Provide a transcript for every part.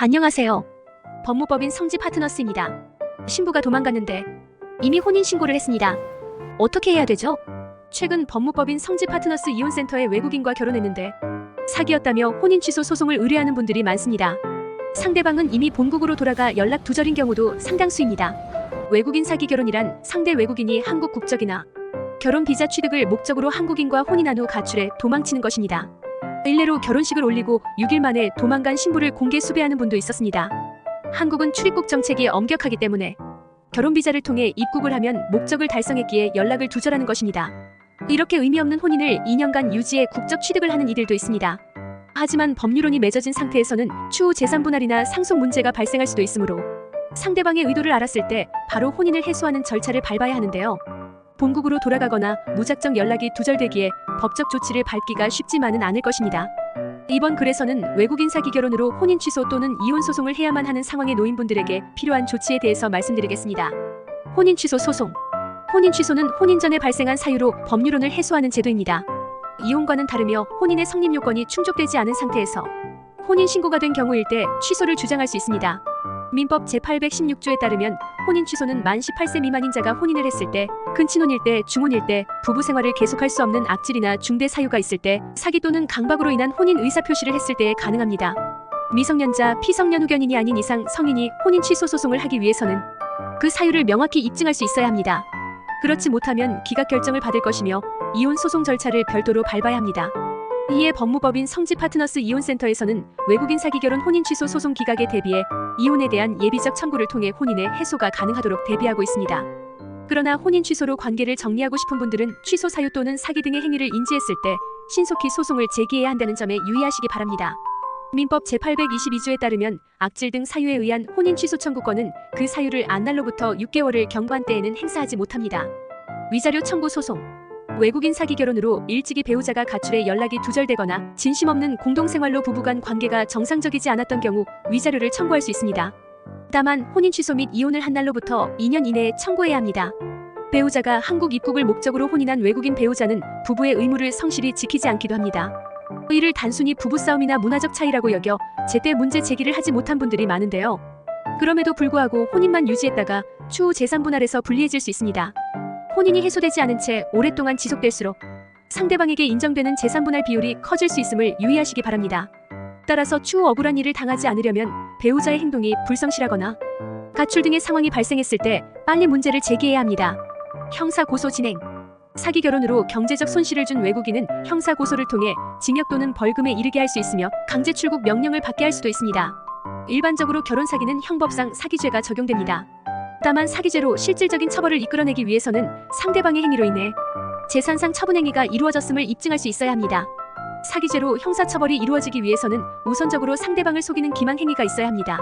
안녕하세요. 법무법인 성지 파트너스입니다. 신부가 도망갔는데 이미 혼인신고를 했습니다. 어떻게 해야 되죠? 최근 법무법인 성지 파트너스 이혼센터에 외국인과 결혼했는데 사기였다며 혼인 취소 소송을 의뢰하는 분들이 많습니다. 상대방은 이미 본국으로 돌아가 연락 두절인 경우도 상당수입니다. 외국인 사기 결혼이란 상대 외국인이 한국 국적이나 결혼 비자 취득을 목적으로 한국인과 혼인한 후 가출해 도망치는 것입니다. 일례로 결혼식을 올리고 6일 만에 도망간 신부를 공개 수배하는 분도 있었습니다. 한국은 출입국 정책이 엄격하기 때문에 결혼 비자를 통해 입국을 하면 목적을 달성했기에 연락을 두절하는 것입니다. 이렇게 의미 없는 혼인을 2년간 유지해 국적 취득을 하는 이들도 있습니다. 하지만 법률혼이 맺어진 상태에서는 추후 재산분할이나 상속 문제가 발생할 수도 있으므로 상대방의 의도를 알았을 때 바로 혼인을 해소하는 절차를 밟아야 하는데요. 본국으로 돌아가거나 무작정 연락이 두절되기에 법적 조치를 밟기가 쉽지만은 않을 것입니다. 이번 글에서는 외국인 사기 결혼으로 혼인 취소 또는 이혼 소송을 해야만 하는 상황에 놓인 분들에게 필요한 조치에 대해서 말씀드리겠습니다. 혼인 취소 소송. 혼인 취소는 혼인 전에 발생한 사유로 법률혼을 해소하는 제도입니다. 이혼과는 다르며 혼인의 성립 요건이 충족되지 않은 상태에서 혼인 신고가 된 경우일 때 취소를 주장할 수 있습니다. 민법 제816조에 따르면 혼인 취소는 만 18세 미만인 자가 혼인을 했을 때, 근친혼일 때, 중혼일 때, 부부 생활을 계속할 수 없는 악질이나 중대 사유가 있을 때, 사기 또는 강박으로 인한 혼인 의사표시를 했을 때에 가능합니다. 미성년자, 피성년 후견인이 아닌 이상 성인이 혼인 취소 소송을 하기 위해서는 그 사유를 명확히 입증할 수 있어야 합니다. 그렇지 못하면 기각 결정을 받을 것이며 이혼 소송 절차를 별도로 밟아야 합니다. 이에 법무법인 성지 파트너스 이혼센터에서는 외국인 사기 결혼 혼인 취소 소송 기각에 대비해 이혼에 대한 예비적 청구를 통해 혼인의 해소가 가능하도록 대비하고 있습니다. 그러나 혼인 취소로 관계를 정리하고 싶은 분들은 취소 사유 또는 사기 등의 행위를 인지했을 때 신속히 소송을 제기해야 한다는 점에 유의하시기 바랍니다. 민법 제822조에 따르면 악질 등 사유에 의한 혼인 취소 청구권은 그 사유를 안 날로부터 6개월을 경과한 때에는 행사하지 못합니다. 위자료 청구 소송. 외국인 사기 결혼으로 일찍이 배우자가 가출해 연락이 두절되거나 진심 없는 공동생활로 부부간 관계가 정상적이지 않았던 경우 위자료를 청구할 수 있습니다. 다만 혼인 취소 및 이혼을 한 날로부터 2년 이내에 청구해야 합니다. 배우자가 한국 입국을 목적으로 혼인한 외국인 배우자는 부부의 의무를 성실히 지키지 않기도 합니다. 이를 단순히 부부싸움이나 문화적 차이라고 여겨 제때 문제 제기를 하지 못한 분들이 많은데요. 그럼에도 불구하고 혼인만 유지했다가 추후 재산분할에서 불리해질 수 있습니다. 혼인이 해소되지 않은 채 오랫동안 지속될수록 상대방에게 인정되는 재산분할 비율이 커질 수 있음을 유의하시기 바랍니다. 따라서 추후 억울한 일을 당하지 않으려면 배우자의 행동이 불성실하거나 가출 등의 상황이 발생했을 때 빨리 문제를 제기해야 합니다. 형사고소 진행. 사기 결혼으로 경제적 손실을 준 외국인은 형사고소를 통해 징역 또는 벌금에 이르게 할 수 있으며 강제 출국 명령을 받게 할 수도 있습니다. 일반적으로 결혼 사기는 형법상 사기죄가 적용됩니다. 다만 사기죄로 실질적인 처벌을 이끌어내기 위해서는 상대방의 행위로 인해 재산상 처분행위가 이루어졌음을 입증할 수 있어야 합니다. 사기죄로 형사처벌이 이루어지기 위해서는 우선적으로 상대방을 속이는 기망행위가 있어야 합니다.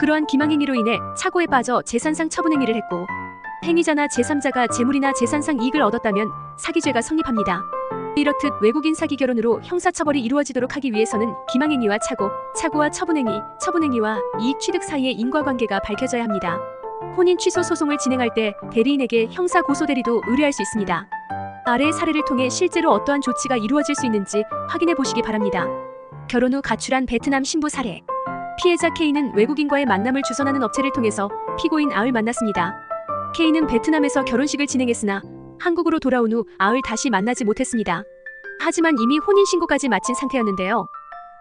그러한 기망행위로 인해 착오에 빠져 재산상 처분행위를 했고 행위자나 제3자가 재물이나 재산상 이익을 얻었다면 사기죄가 성립합니다. 이렇듯 외국인 사기 결혼으로 형사처벌이 이루어지도록 하기 위해서는 기망행위와 착오와 처분행위, 처분행위와 이익 취득 사이의 인과관계가 밝혀져야 합니다. 혼인 취소 소송을 진행할 때 대리인에게 형사 고소 대리도 의뢰할 수 있습니다. 아래의 사례를 통해 실제로 어떠한 조치가 이루어질 수 있는지 확인해 보시기 바랍니다. 결혼 후 가출한 베트남 신부 사례. 피해자 K는 외국인과의 만남을 주선하는 업체를 통해서 피고인 아을 만났습니다. K는 베트남에서 결혼식을 진행했으나 한국으로 돌아온 후 아을 다시 만나지 못했습니다. 하지만 이미 혼인신고까지 마친 상태였는데요.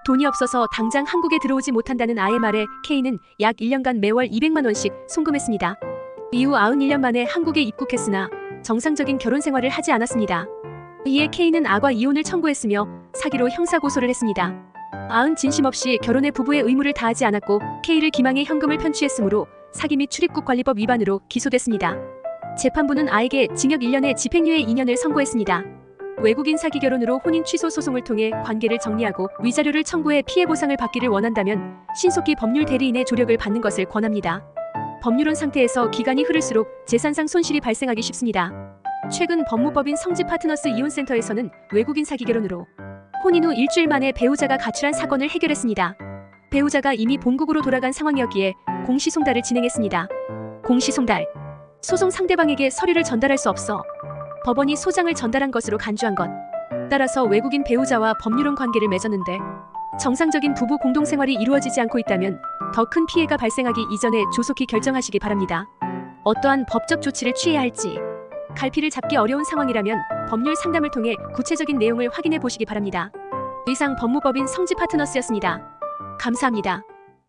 돈이 없어서 당장 한국에 들어오지 못한다는 아의 말에 K는 약 1년간 매월 200만 원씩 송금했습니다. 이후 91년 만에 한국에 입국했으나 정상적인 결혼 생활을 하지 않았습니다. 이에 K는 아과 이혼을 청구했으며 사기로 형사고소를 했습니다. 아은 진심 없이 결혼에 부부의 의무를 다하지 않았고 K를 기망해 현금을 편취했으므로 사기 및 출입국관리법 위반으로 기소됐습니다. 재판부는 아에게 징역 1년에 집행유예 2년을 선고했습니다. 외국인 사기 결혼으로 혼인 취소 소송을 통해 관계를 정리하고 위자료를 청구해 피해 보상을 받기를 원한다면 신속히 법률 대리인의 조력을 받는 것을 권합니다. 법률혼 상태에서 기간이 흐를수록 재산상 손실이 발생하기 쉽습니다. 최근 법무법인 성지 파트너스 이혼센터에서는 외국인 사기 결혼으로 혼인 후 일주일 만에 배우자가 가출한 사건을 해결했습니다. 배우자가 이미 본국으로 돌아간 상황이었기에 공시송달을 진행했습니다. 공시송달. 소송 상대방에게 서류를 전달할 수 없어 법원이 소장을 전달한 것으로 간주한 것. 따라서 외국인 배우자와 법률혼 관계를 맺었는데 정상적인 부부 공동생활이 이루어지지 않고 있다면 더 큰 피해가 발생하기 이전에 조속히 결정하시기 바랍니다. 어떠한 법적 조치를 취해야 할지 갈피를 잡기 어려운 상황이라면 법률 상담을 통해 구체적인 내용을 확인해 보시기 바랍니다. 이상 법무법인 성지 파트너스였습니다. 감사합니다.